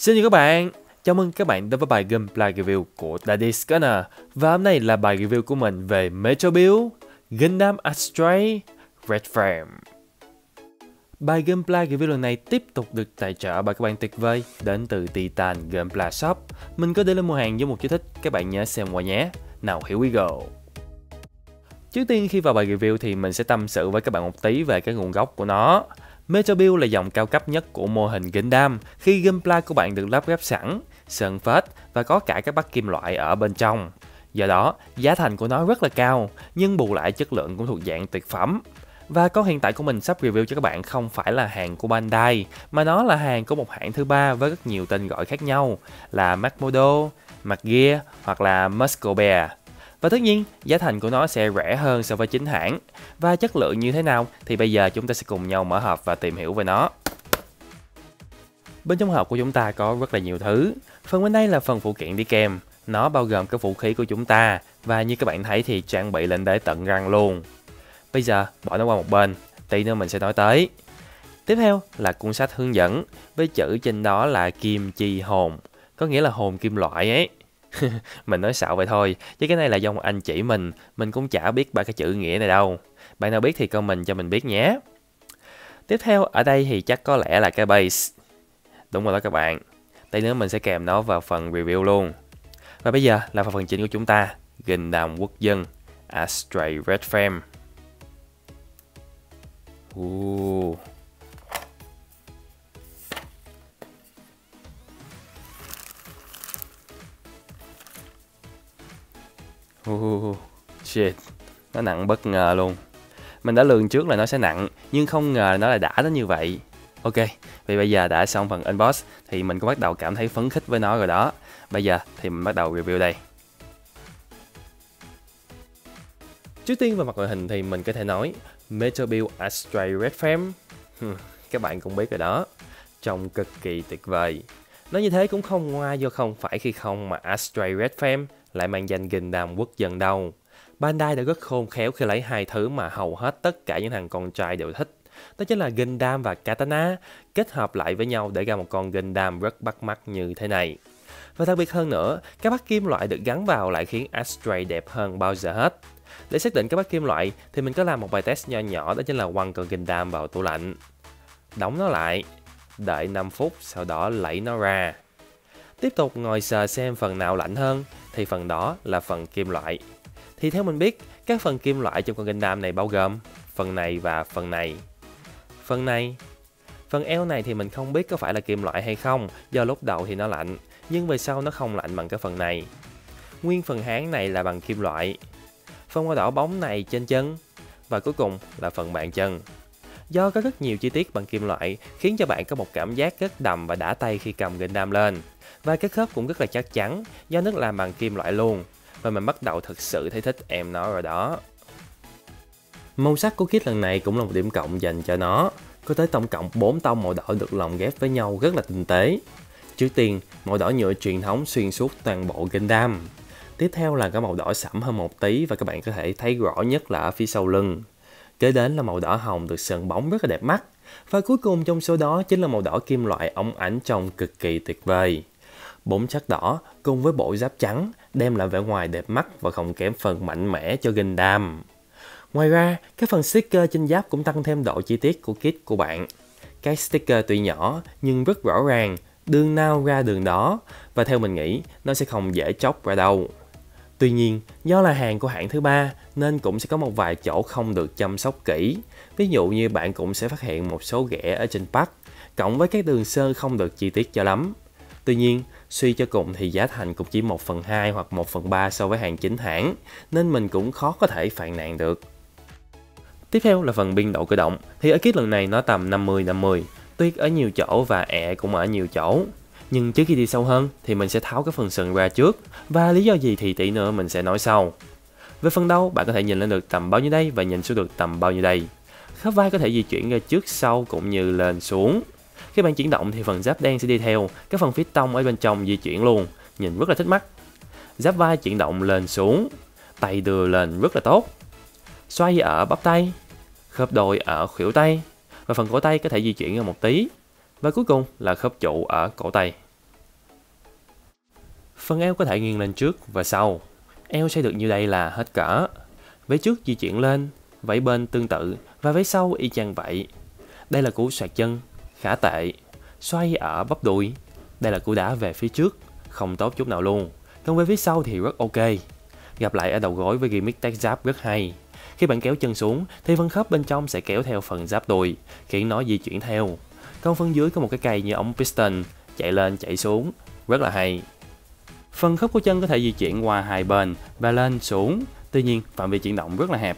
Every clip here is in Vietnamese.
Xin chào các bạn, chào mừng các bạn đến với bài gameplay review của Daddy Scanner. Và hôm nay là bài review của mình về Metro Build Gundam Astray Red Frame. Bài gameplay review lần này tiếp tục được tài trợ bởi các bạn tuyệt vời đến từ Titan Gameplay Shop. Mình có để lên mua hàng với một chú thích, các bạn nhớ xem qua nhé. Nào, here we go. Trước tiên khi vào bài review thì mình sẽ tâm sự với các bạn một tí về cái nguồn gốc của nó. Metro Build là dòng cao cấp nhất của mô hình Gundam khi gameplay của bạn được lắp ghép sẵn, sơn phết và có cả các bắt kim loại ở bên trong. Do đó, giá thành của nó rất là cao, nhưng bù lại chất lượng cũng thuộc dạng tuyệt phẩm. Và con hiện tại của mình sắp review cho các bạn không phải là hàng của Bandai, mà nó là hàng của một hãng thứ ba với rất nhiều tên gọi khác nhau là Macmodo, Macgear hoặc là Muscobear. Và tất nhiên, giá thành của nó sẽ rẻ hơn so với chính hãng. Và chất lượng như thế nào thì bây giờ chúng ta sẽ cùng nhau mở hộp và tìm hiểu về nó. Bên trong hộp của chúng ta có rất là nhiều thứ. Phần bên đây là phần phụ kiện đi kèm. Nó bao gồm các vũ khí của chúng ta. Và như các bạn thấy thì trang bị lên đến tận răng luôn. Bây giờ bỏ nó qua một bên, tí nữa mình sẽ nói tới. Tiếp theo là cuốn sách hướng dẫn với chữ trên đó là kim chi hồn, có nghĩa là hồn kim loại ấy. Mình nói xạo vậy thôi, chứ cái này là do một anh chỉ mình cũng chả biết ba cái chữ nghĩa này đâu. Bạn nào biết thì comment cho mình biết nhé. Tiếp theo ở đây thì chắc có lẽ là cái base. Đúng rồi đó các bạn. Tí nữa mình sẽ kèm nó vào phần review luôn. Và bây giờ là phần chính của chúng ta, Gundam Quốc dân Astray Red Frame. Shit, nó nặng bất ngờ luôn. Mình đã lường trước là nó sẽ nặng, nhưng không ngờ nó lại đã đến như vậy. Ok, vì bây giờ đã xong phần unbox thì mình cũng bắt đầu cảm thấy phấn khích với nó rồi đó. Bây giờ thì mình bắt đầu review đây. Trước tiên về mặt ngoại hình thì mình có thể nói Metro Build Astray Red Frame. Các bạn cũng biết rồi đó, trông cực kỳ tuyệt vời. Nói như thế cũng không ngoa do không phải khi không mà Astray Red Frame lại mang danh Gundam Quốc dân đâu. Bandai đã rất khôn khéo khi lấy hai thứ mà hầu hết tất cả những thằng con trai đều thích. Đó chính là Gundam và Katana kết hợp lại với nhau để ra một con Gundam rất bắt mắt như thế này. Và đặc biệt hơn nữa, các bắt kim loại được gắn vào lại khiến Astray đẹp hơn bao giờ hết. Để xác định các bắt kim loại thì mình có làm một bài test nho nhỏ, đó chính là quăng con Gundam vào tủ lạnh, đóng nó lại, đợi 5 phút sau đó lấy nó ra. Tiếp tục ngồi sờ xem phần nào lạnh hơn thì phần đó là phần kim loại. Thì theo mình biết, các phần kim loại trong con Gundam này bao gồm phần này và phần này. Phần eo này thì mình không biết có phải là kim loại hay không, do lúc đầu thì nó lạnh, nhưng về sau nó không lạnh bằng cái phần này. Nguyên phần háng này là bằng kim loại. Phần màu đỏ bóng này trên chân. Và cuối cùng là phần bàn chân. Do có rất nhiều chi tiết bằng kim loại khiến cho bạn có một cảm giác rất đầm và đã tay khi cầm Gundam lên. Và cái khớp cũng rất là chắc chắn do nó làm bằng kim loại luôn. Và mình bắt đầu thực sự thấy thích em nó rồi đó. Màu sắc của kit lần này cũng là một điểm cộng dành cho nó. Có tới tổng cộng 4 tông màu đỏ được lồng ghép với nhau rất là tinh tế. Trước tiên, màu đỏ nhựa truyền thống xuyên suốt toàn bộ Gundam. Tiếp theo là cái màu đỏ sẫm hơn một tí và các bạn có thể thấy rõ nhất là ở phía sau lưng. Kế đến là màu đỏ hồng được sơn bóng rất là đẹp mắt. Và cuối cùng trong số đó chính là màu đỏ kim loại óng ánh trông cực kỳ tuyệt vời. 4 chất đỏ cùng với bộ giáp trắng đem lại vẻ ngoài đẹp mắt và không kém phần mạnh mẽ cho Gundam. Ngoài ra, các phần sticker trên giáp cũng tăng thêm độ chi tiết của kit của bạn. Các sticker tuy nhỏ nhưng rất rõ ràng, đường nào ra đường đó, và theo mình nghĩ nó sẽ không dễ chóc ra đâu. Tuy nhiên, do là hàng của hãng thứ ba nên cũng sẽ có một vài chỗ không được chăm sóc kỹ. Ví dụ như bạn cũng sẽ phát hiện một số ghẻ ở trên pack, cộng với các đường sơn không được chi tiết cho lắm. Tuy nhiên, suy cho cùng thì giá thành cũng chỉ 1/2 hoặc 1/3 so với hàng chính hãng, nên mình cũng khó có thể phàn nàn được. Tiếp theo là phần biên độ cơ động, thì ở kit lần này nó tầm 50-50, tuyết ở nhiều chỗ và cũng ở nhiều chỗ. Nhưng trước khi đi sâu hơn thì mình sẽ tháo cái phần sừng ra trước, và lý do gì thì tí nữa mình sẽ nói sau. Về phần đầu, bạn có thể nhìn lên được tầm bao nhiêu đây và nhìn xuống được tầm bao nhiêu đây. Khớp vai có thể di chuyển ra trước sau cũng như lên xuống. Khi bạn chuyển động thì phần giáp đen sẽ đi theo, các phần phía tông ở bên trong di chuyển luôn, nhìn rất là thích mắt. Giáp vai chuyển động lên xuống, tay đưa lên rất là tốt. Xoay ở bắp tay, khớp đôi ở khuỷu tay, và phần cổ tay có thể di chuyển ra một tí. Và cuối cùng là khớp trụ ở cổ tay. Phần eo có thể nghiêng lên trước và sau. Eo xoay được như đây là hết cỡ. Váy trước di chuyển lên, váy bên tương tự và váy sau y chang vậy. Đây là cú xoạc chân, khá tệ. Xoay ở bắp đùi. Đây là cú đá về phía trước, không tốt chút nào luôn. Còn về phía sau thì rất ok. Gặp lại ở đầu gối với gimmick tag giáp rất hay. Khi bạn kéo chân xuống thì phần khớp bên trong sẽ kéo theo phần giáp đùi, khiến nó di chuyển theo. Còn phần dưới có một cái cây như ống piston, chạy lên chạy xuống, rất là hay. Phần khớp của chân có thể di chuyển qua hai bên và lên xuống, tuy nhiên phạm vi chuyển động rất là hẹp.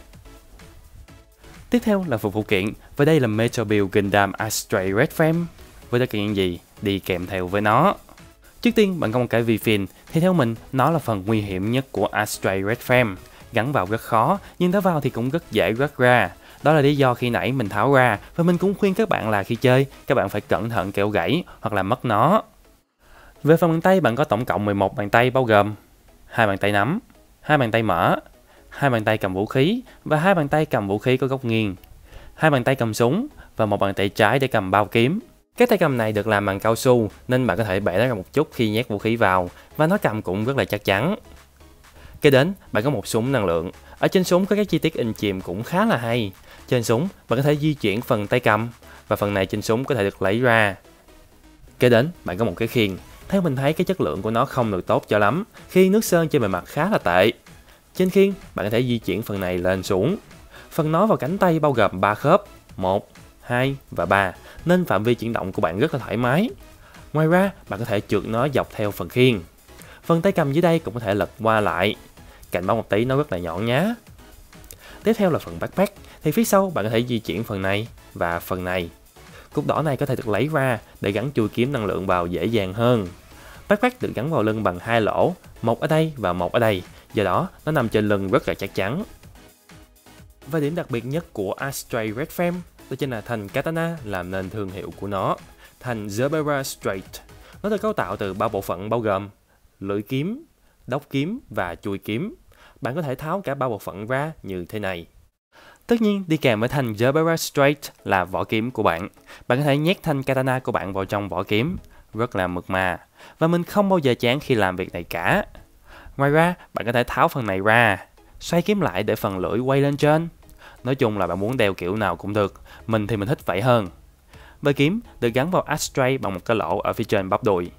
Tiếp theo là phần phụ kiện, và đây là Metal Build Gundam Astray Red Frame, với tất cả những gì đi kèm theo với nó. Trước tiên bạn có một cái V-fin, thì theo mình nó là phần nguy hiểm nhất của Astray Red Frame. Gắn vào rất khó, nhưng tháo vào thì cũng rất dễ rớt ra. Đó là lý do khi nãy mình tháo ra, và mình cũng khuyên các bạn là khi chơi, các bạn phải cẩn thận kẻo gãy hoặc là mất nó. Về phần bàn tay, bạn có tổng cộng 11 bàn tay bao gồm 2 bàn tay nắm, 2 bàn tay mở, 2 bàn tay cầm vũ khí và 2 bàn tay cầm vũ khí có góc nghiêng, 2 bàn tay cầm súng và 1 bàn tay trái để cầm bao kiếm. Cái tay cầm này được làm bằng cao su nên bạn có thể bẻ nó ra một chút khi nhét vũ khí vào, và nó cầm cũng rất là chắc chắn. Kế đến, bạn có một súng năng lượng. Ở trên súng có các chi tiết in chìm cũng khá là hay. Trên súng, bạn có thể di chuyển phần tay cầm, và phần này trên súng có thể được lấy ra. Kế đến, bạn có một cái khiên. Theo mình thấy cái chất lượng của nó không được tốt cho lắm, khi nước sơn trên bề mặt khá là tệ. Trên khiên, bạn có thể di chuyển phần này lên xuống. Phần nối vào cánh tay bao gồm 3 khớp, 1, 2 và 3, nên phạm vi chuyển động của bạn rất là thoải mái. Ngoài ra, bạn có thể trượt nó dọc theo phần khiên. Phần tay cầm dưới đây cũng có thể lật qua lại. Cạnh báo một tí nó rất là nhọn nhá. Tiếp theo là phần backpack, thì phía sau bạn có thể di chuyển phần này và phần này. Cúc đỏ này có thể được lấy ra để gắn chui kiếm năng lượng vào dễ dàng hơn. Backpack được gắn vào lưng bằng 2 lỗ, một ở đây và một ở đây, do đó nó nằm trên lưng rất là chắc chắn. Và điểm đặc biệt nhất của Astray Red Frame đó chính là thanh katana làm nên thương hiệu của nó, thanh Zebra Straight. Nó được cấu tạo từ 3 bộ phận bao gồm lưỡi kiếm, đốc kiếm và chui kiếm. Bạn có thể tháo cả 3 bộ phận ra như thế này. Tất nhiên, đi kèm với thanh Zebra Straight là vỏ kiếm của bạn. Bạn có thể nhét thanh katana của bạn vào trong vỏ kiếm, rất là mượt mà. Và mình không bao giờ chán khi làm việc này cả. Ngoài ra, bạn có thể tháo phần này ra, xoay kiếm lại để phần lưỡi quay lên trên. Nói chung là bạn muốn đeo kiểu nào cũng được, mình thì mình thích vậy hơn. Và kiếm được gắn vào Astray bằng một cái lỗ ở phía trên bắp đùi.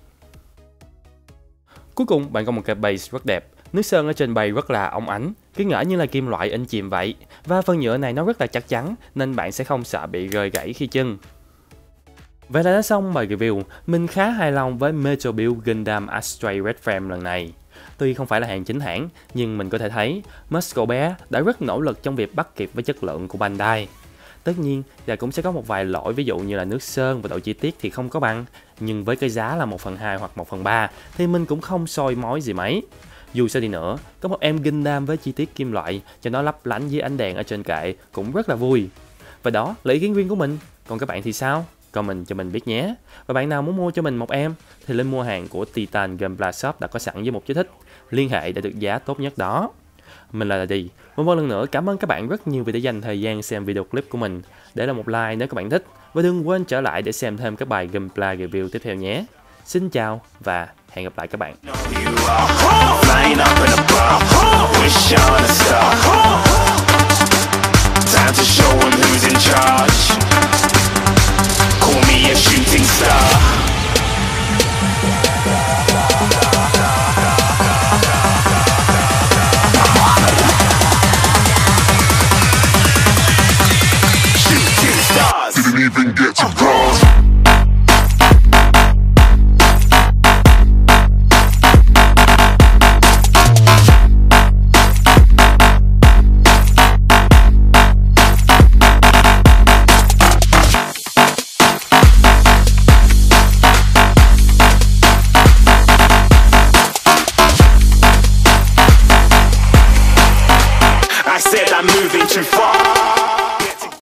Cuối cùng, bạn có một cái base rất đẹp. Nước sơn ở trên base rất là óng ánh, cứ ngỡ như là kim loại in chìm vậy. Và phần nhựa này nó rất là chắc chắn, nên bạn sẽ không sợ bị rơi gãy khi chân. Vậy là đã xong bài review. Mình khá hài lòng với Metal Build Gundam Astray Red Frame lần này. Tuy không phải là hàng chính hãng, nhưng mình có thể thấy Muscle Bear đã rất nỗ lực trong việc bắt kịp với chất lượng của Bandai. Tất nhiên là cũng sẽ có một vài lỗi, ví dụ như là nước sơn và độ chi tiết thì không có bằng. Nhưng với cái giá là 1/2 hoặc 1/3 thì mình cũng không soi mói gì mấy. Dù sao đi nữa, có một em Gundam với chi tiết kim loại cho nó lấp lánh dưới ánh đèn ở trên kệ cũng rất là vui. Và đó là ý kiến riêng của mình. Còn các bạn thì sao? Comment cho mình biết nhé. Và bạn nào muốn mua cho mình một em thì lên mua hàng của Titan Gunpla Shop đã có sẵn với một chú thích. Liên hệ để được giá tốt nhất đó. Mình là Đi. Một lần nữa cảm ơn các bạn rất nhiều vì đã dành thời gian xem video clip của mình. Để lại một like nếu các bạn thích. Và đừng quên trở lại để xem thêm các bài Gunpla review tiếp theo nhé. Xin chào và hẹn gặp lại các bạn. Time to show 'em who's in charge.